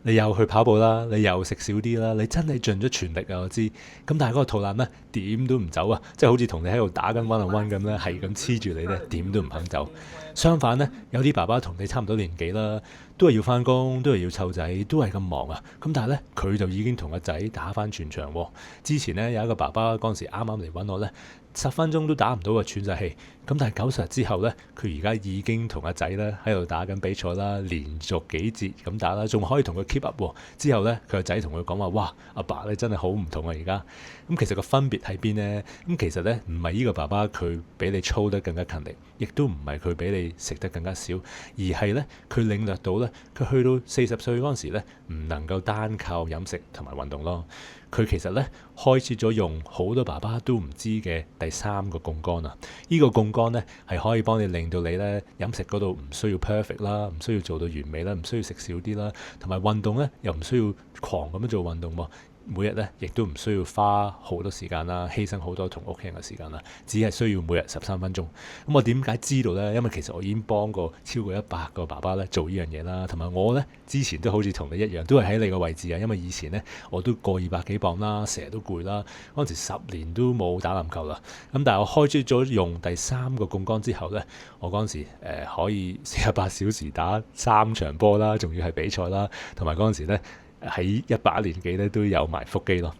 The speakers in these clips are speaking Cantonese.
你又去跑步啦，你又食少啲啦，你真係盡咗全力啊！我知，咁但係嗰個肚腩咧點都唔走啊，即係好似同你喺度打緊 one on one 咁咧，係咁黐住你咧，點都唔肯走。相反咧，有啲爸爸同你差唔多年紀啦，都係要翻工，都係要湊仔，都係咁忙啊。咁但係咧，佢就已經同個仔打翻全場喎。之前咧有一個爸爸嗰陣時啱啱嚟揾我咧，10分鐘都打唔到啊，喘晒氣。咁但係90日之後咧，佢而家已經同阿仔咧喺度打緊比賽啦，連續幾節咁打啦，仲可以同佢 keep up 喎。之後咧，佢個仔同佢講話：哇，阿爸你真係好唔同啊！而家咁其實個分別喺邊呢？咁其實咧唔係呢個爸爸佢比你操得更加勤力，亦都唔係佢比你食得更加少，而係咧佢領略到咧，佢去到40歲嗰陣時咧，唔能夠單靠飲食同埋運動咯。佢其實咧開始咗用好多爸爸都唔知嘅第3個槓桿啊！呢個槓桿咧係可以幫你令到你咧飲食嗰度唔需要 perfect 啦，唔需要做到完美啦，唔需要食少啲啦，同埋運動咧又唔需要狂咁樣做運動喎。每日咧亦都唔需要花好多時間啦，犧牲好多同屋企人嘅時間啦，只係需要每日13分鐘。咁我點解知道呢？因為其實我已經幫過超過100個爸爸咧做呢樣嘢啦，同埋我咧之前都好似同你一樣，都係喺你個位置啊。因為以前咧我都過200幾磅啦，成日都攰啦，嗰陣時10年都冇打籃球啦。咁但係我開咗用第3個槓桿之後咧，我嗰陣時可以48小時打3場波啦，仲要係比賽啦，同埋嗰陣時咧，喺100年紀咧都有埋腹肌咯。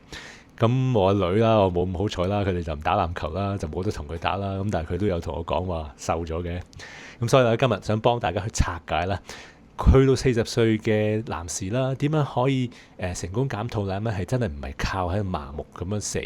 咁我個女啦，我冇咁好彩啦，佢哋就唔打籃球啦，就冇得同佢打啦。咁但係佢都有同我講話瘦咗嘅。咁所以咧今日想幫大家去拆解啦，去到40歲嘅男士啦，點樣可以成功減肚腩咧？係真係唔係靠喺度盲目咁樣死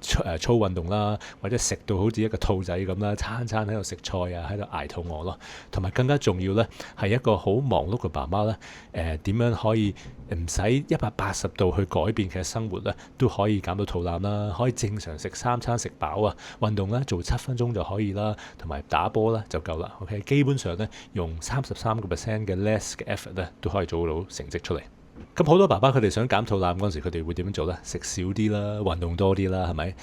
操運動啦，或者食到好似一個兔仔咁啦，餐餐喺度食菜啊，喺度捱肚餓咯。同埋更加重要咧，係一個好忙碌嘅爸爸咧，點樣可以唔使180度去改變佢嘅生活咧，都可以減到肚腩啦，可以正常食3餐食飽啊，運動咧做7分鐘就可以啦，同埋打波咧就夠啦。OK， 基本上咧用33% 嘅 less 嘅 effort 咧都可以做到成績出嚟。咁好多爸爸佢哋想減肚腩嗰陣時，佢哋會點樣做呢？食少啲啦，運動多啲啦，係咪？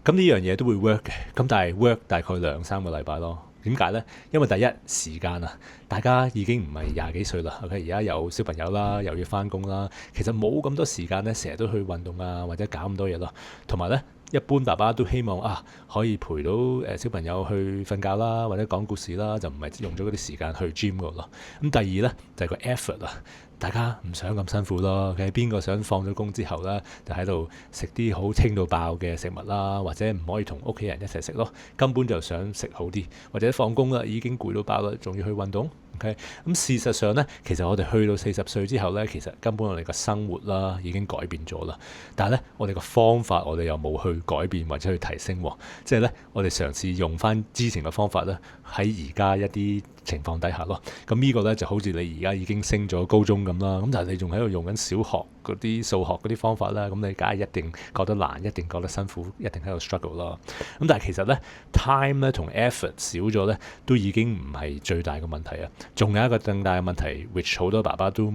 咁呢樣嘢都會 work 嘅，咁但係 work 大概2-3個禮拜咯。點解呢？因為第一時間啊，大家已經唔係20幾歲啦。OK，而家有小朋友啦，又要翻工啦，其實冇咁多時間咧，成日都去運動啊，或者搞咁多嘢咯。同埋呢，一般爸爸都希望可以陪到小朋友去瞓覺啦，或者講故事啦，就唔係用咗嗰啲時間去 gym 嗰度咯。咁第二呢，就係個 effort 啊。大家唔想咁辛苦咯，嘅邊個想放咗工之後咧，就喺度食啲好清到爆嘅食物啦，或者唔可以同屋企人一齊食咯，根本就想食好啲，或者放工啦已經攰到爆啦，仲要去運動。OK，咁事實上咧，其實我哋去到40歲之後咧，其實根本我哋個生活啦已經改變咗啦，但係咧我哋個方法我哋又冇去改變或者去提升喎，即係咧我哋嘗試用翻之前嘅方法咧，喺而家一啲情況底下咯。咁呢個咧就好似你而家已經升咗高中咁啦，咁但係你仲喺度用緊小學嗰啲數學嗰啲方法啦，咁你梗係一定覺得難，一定覺得辛苦，一定喺度 struggle 啦。咁但係其實咧 time 咧同 effort 少咗咧，都已經唔係最大嘅問題啊。仲有一個更大嘅問題 which 好多爸爸都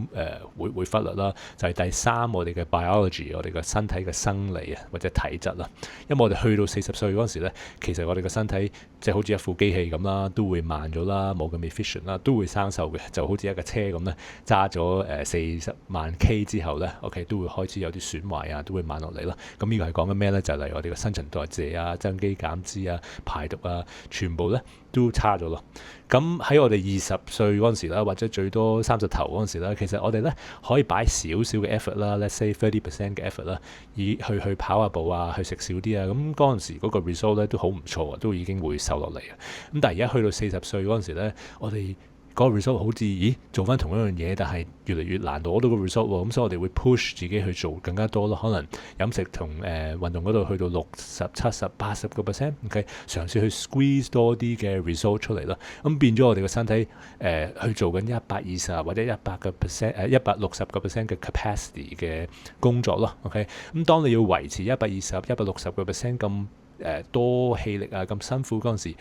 會忽略啦，就係第3我哋嘅 biology， 我哋嘅身體嘅生理啊或者體質啦。因為我哋去到40歲嗰陣時咧，其實我哋嘅身體即係好似一副機器咁啦，都會慢咗啦，冇咁 efficient 啦，都會生鏽嘅，就好似一架車咁咧，揸咗40萬 K 之後咧 ，OK 都會開始有啲損壞啊，都會慢落嚟啦。咁呢個係講緊咩咧？就係例如我哋嘅新陳代謝啊、增肌減脂啊、排毒啊，全部咧都差咗咯。咁喺我哋20歲嗰陣時啦，或者最多30頭嗰陣時啦，其實我哋咧可以擺少少嘅 effort 啦，let's say 30% 嘅 effort 啦，以去跑下步啊，去食少啲啊，咁嗰陣時嗰個 result 咧都好唔錯啊，都已經會瘦落嚟啊。咁但係而家去到40歲嗰陣時咧，我哋嗰個 result 好似做翻同一樣嘢，但係越嚟越難攞到個 result 喎。咁所以我哋會 push 自己去做更加多咯。可能飲食同運動嗰度去到60、70、80%， OK， 嘗試去 squeeze 多啲嘅 result 出嚟啦。咁變咗我哋個身體去做緊120或者160% 嘅 capacity 嘅工作咯。OK， 咁當你要維持120、160% 咁多氣力啊，咁辛苦嗰陣時，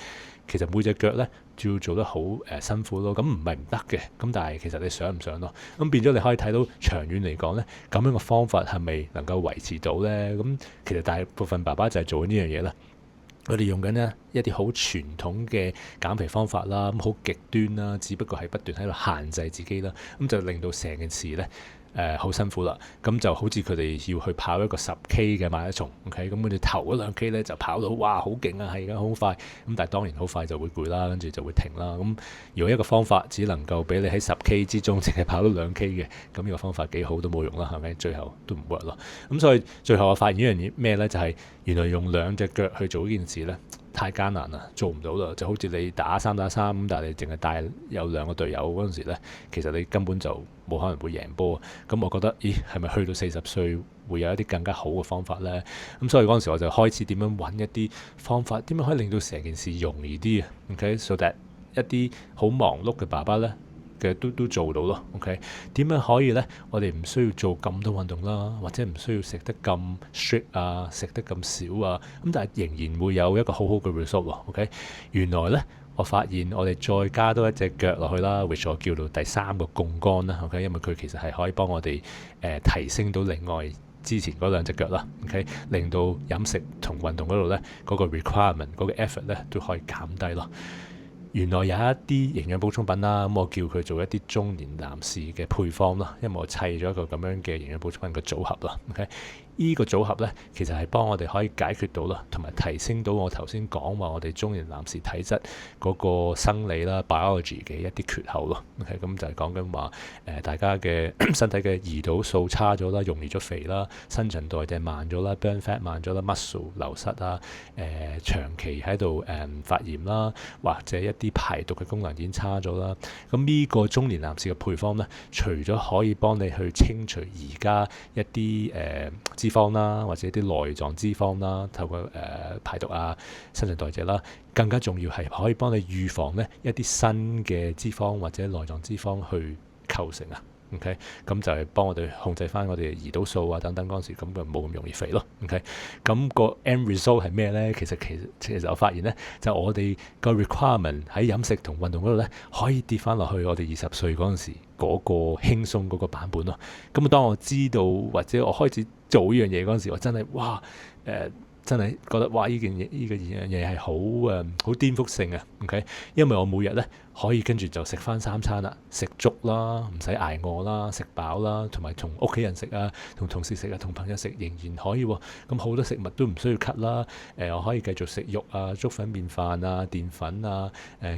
其實每隻腳咧就要做得好辛苦咯。咁唔係唔得嘅，咁但係其實你想唔想咯？咁變咗你可以睇到長遠嚟講咧，咁樣嘅方法係咪能夠維持到咧？咁其實大部分爸爸就係做緊呢樣嘢啦。我哋用緊呢一啲好傳統嘅減肥方法啦，咁好極端啦，只不過係不斷喺度限制自己啦，咁就令到成件事咧好辛苦啦，咁就好似佢哋要去跑一個10K 嘅馬拉松 ，OK， 咁佢哋頭嗰2K 咧就跑到哇好勁啊，係而家好快，咁但係當然好快就會攰啦，跟住就會停啦。咁如果一個方法只能夠俾你喺10K 之中淨係跑到2K嘅，咁呢個方法幾好都冇用啦，係咪？最後都唔 work 咯。咁所以最後我發現一樣嘢咩咧，就係原來用2隻腳去做呢件事咧，太艱難啦，做唔到啦。就好似你打3打3咁，但係你淨係帶有2個隊友嗰陣時咧，其實你根本就冇可能會贏波。咁我覺得，咦，係咪去到40歲會有一啲更加好嘅方法呢？咁所以嗰陣時我就開始點樣揾一啲方法，點樣可以令到成件事容易啲啊？OK，so that 一啲好忙碌嘅爸爸呢，嘅都做到咯。OK，點樣可以呢？我哋唔需要做咁多運動啦，或者唔需要食得咁 strict 啊，食得咁少啊，咁但係仍然會有一個好好嘅 result 喎。OK，原來呢，我發現我哋再加多一隻腳落去啦，which 我叫做第3個槓桿啦。OK，因為佢其實係可以幫我哋提升到另外之前嗰2隻腳啦。OK，令到飲食同運動嗰度呢，嗰個 requirement 嗰個 effort 呢都可以減低咯。原來有一啲營養補充品啦，咁我叫佢做一啲中年男士嘅配方啦，因為我砌咗一個咁樣嘅營養補充品嘅組合啦。OK，呢個組合呢，其實係幫我哋可以解決到啦，同埋提升到我頭先講話我哋中年男士體質嗰個生理啦 biology 嘅一啲缺口咯。OK，咁就係講緊話大家嘅身體嘅胰島素差咗啦，容易咗肥啦，新陳代謝慢咗啦 ，burn fat 慢咗啦 ，muscle 流失啊，長期喺度發炎啦，或者一啲排毒嘅功能已經差咗啦。咁呢個中年男士嘅配方呢，除咗可以幫你去清除而家一啲脂肪啦，或者啲內臟脂肪啦，透過排毒啊、新陳代謝啦，更加重要係可以幫你預防呢一啲新嘅脂肪或者內臟脂肪去構成啊。OK， 咁就係幫我哋控制翻我哋胰島素啊等等嗰陣時，咁就冇咁容易肥咯。OK，咁個 end result 係咩呢？其實我發現呢，就我哋個 requirement 喺飲食同運動嗰度呢，可以跌翻落去我哋20歲嗰陣時嗰個輕鬆嗰個版本咯。咁當我知道或者我開始做呢樣嘢嗰陣時，我真係哇真係覺得哇呢樣嘢係好好顛覆性啊。OK，因為我每日呢，可以跟住就食翻3餐啦，食粥啦，唔使捱餓啦，食飽啦，同埋同屋企人食啊，同同事食啊，同朋友食仍然可以喎。咁好多食物都唔需要 cut 啦。我可以繼續食肉啊、粥粉麵飯啊、澱粉啊、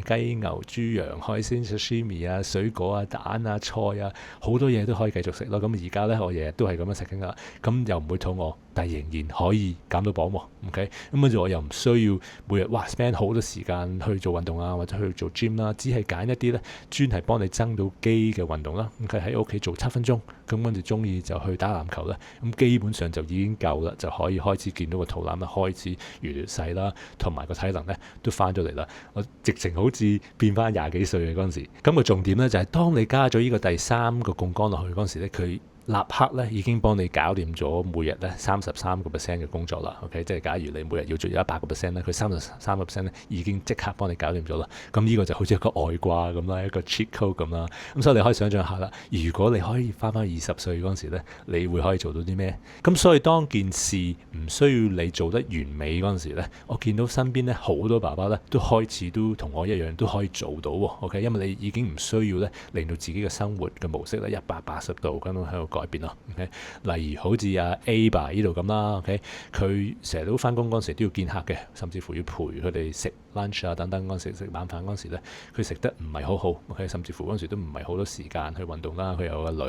雞牛豬羊海鮮 sashimi 啊、水果啊、蛋啊、菜啊，好多嘢都可以繼續食咯。咁而家呢，我日日都係咁樣食緊㗎啦。咁又唔會肚餓，但係仍然可以減到磅喎。OK，咁跟住我又唔需要每日spend 好多時間去做運動啊，或者去做 gym 啦，只係揀一啲咧專係幫你增到肌嘅運動啦。咁佢喺屋企做7分鐘，咁跟住中意就去打籃球啦。咁基本上就已經夠啦，就可以開始見到個肚腩啦，開始越嚟越細啦，同埋個體能咧都翻咗嚟啦。我直情好似變翻20幾歲嘅嗰陣時。咁個重點咧就係當你加咗呢個第3個槓桿落去嗰陣時咧，佢立刻咧已經幫你搞掂咗每日咧33%嘅工作啦。OK， 即係假如你每日要做100%咧，佢33%咧已經即刻幫你搞掂咗啦。咁呢個就好似一個外掛咁啦，一個 cheat code 咁啦。咁所以你可以想象下啦，如果你可以翻20歲嗰陣時咧，你會可以做到啲咩？咁所以當件事唔需要你做得完美嗰陣時咧，我見到身邊咧好多爸爸咧都開始都同我一樣都可以做到喎。OK，因為你已經唔需要咧令到自己嘅生活嘅模式咧180度咁樣喺度改變咯。OK，例如好似阿 A 爸呢度咁啦。OK，佢成日都翻工嗰陣時都要見客嘅，甚至乎要陪佢哋食 lunch 啊等等嗰陣時，食晚飯嗰陣時咧，佢食得唔係好好。OK，甚至乎嗰陣時都唔係好多時間去運動啦。佢有個女，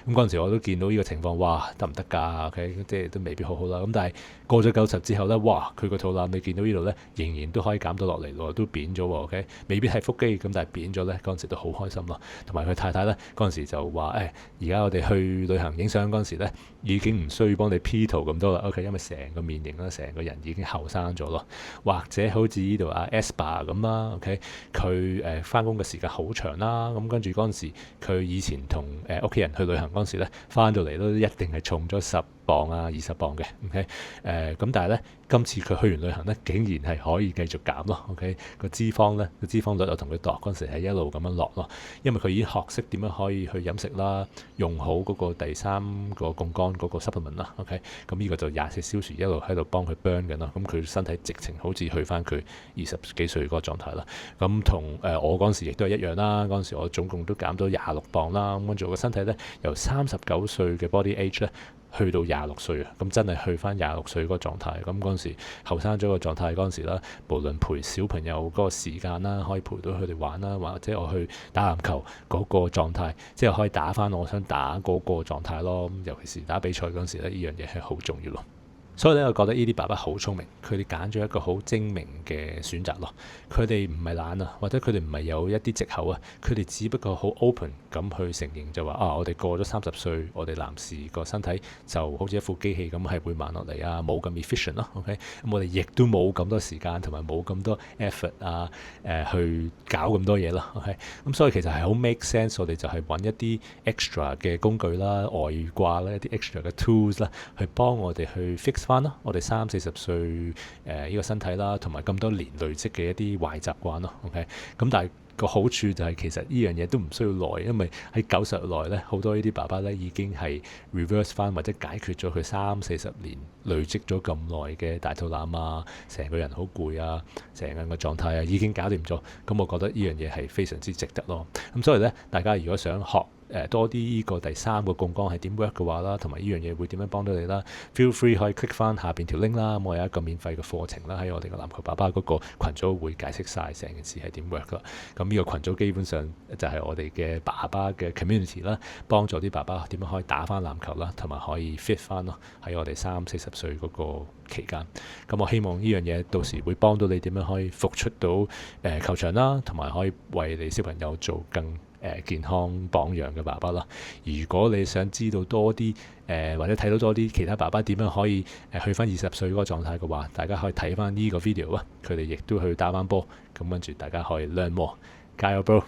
咁嗰陣時我都見到呢個情況，哇，得唔得㗎？OK，即係都未必好好啦。咁但係過咗90之後咧，哇，佢個肚腩你見到呢度咧，仍然都可以減到落嚟咯，都扁咗喎。OK，未必係腹肌咁，但係扁咗咧，嗰陣時都好開心咯。同埋佢太太咧嗰陣時就話而家我哋去旅行影相嗰陣時咧，已經唔需要幫你 P 圖咁多啦。OK，因為成個面型啦，成個人已經後生咗咯。或者好似呢度阿 Espa 咁啦。OK，佢翻工嘅時間好長啦。咁跟住嗰陣時，佢以前同屋企人去旅行嗰陣時咧，翻到嚟都一定係重咗10磅啊、20磅嘅。OK，咁但係咧，今次佢去完旅行咧，竟然係可以繼續減咯。OK， 個脂肪率我同佢度嗰陣時係一路咁樣落咯，因為佢已經學識點樣可以去飲食啦，用好嗰個第3個槓桿嗰個 supplement 啦。OK， 咁呢個就24小時一路喺度幫佢 burn 緊咯。咁佢身體直情好似去翻佢20幾歲嗰個狀態啦。咁同我嗰陣時亦都係一樣啦。嗰陣時我總共都減咗26磅啦。咁跟住我個身體咧由39歲嘅 body age 咧，去到26歲啊，咁真係去翻26歲嗰個狀態。咁嗰陣時後生咗個狀態嗰陣時啦，無論陪小朋友嗰個時間啦，可以陪到佢哋玩啦，或者我去打籃球嗰個狀態，即係可以打翻我想打嗰個狀態咯。尤其是打比賽嗰陣時咧，呢樣嘢係好重要咯。所以咧，我覺得呢啲爸爸好聰明，佢哋揀咗一個好精明嘅選擇咯。佢哋唔係懶啊，或者佢哋唔係有一啲藉口啊，佢哋只不過好 open 咁去承認就話我哋過咗30歲，我哋男士個身體就好似一副機器咁係會慢落嚟啊，冇咁 efficient 咯。OK， 咁我哋亦都冇咁多時間同埋冇咁多 effort 啊，去搞咁多嘢啦。OK， 咁所以其實係好 make sense， 我哋就係揾一啲 extra 嘅工具啦、外掛啦、一啲 extra 嘅 tools 啦，去幫我哋去 fix翻咯，我哋30-40歲呢個身體啦，同埋咁多年累積嘅一啲壞習慣咯。OK， 咁但係個好處就係其實呢樣嘢都唔需要耐，因為喺90日內咧，好多呢啲爸爸咧已經係 reverse 翻或者解決咗佢30-40年累積咗咁耐嘅大肚腩啊，成個人好攰啊，成個人嘅狀態啊已經搞掂咗。咁我覺得呢樣嘢係非常之值得咯。咁所以咧，大家如果想學多啲呢個第3個槓桿係點 work 嘅話啦，同埋呢樣嘢會點樣幫到你啦 ，feel free 可以 click 翻下邊條 link 啦。咁我有一個免費嘅課程啦，喺我哋個籃球爸爸嗰個群組會解釋晒成件事係點 work 啦。咁呢個群組基本上就係我哋嘅爸爸嘅 community 啦，幫助啲爸爸點樣可以打翻籃球啦，同埋可以 fit 翻咯喺我哋30-40歲嗰個期間。咁我希望呢樣嘢到時會幫到你點樣可以復出到球場啦，同埋可以為你小朋友做更健康榜樣嘅爸爸啦。如果你想知道多啲或者睇到多啲其他爸爸點樣可以去翻20歲嗰個狀態嘅話，大家可以睇翻呢個 video 啊，佢哋亦都去打翻波，咁跟住大家可以 learn more，加油 bro！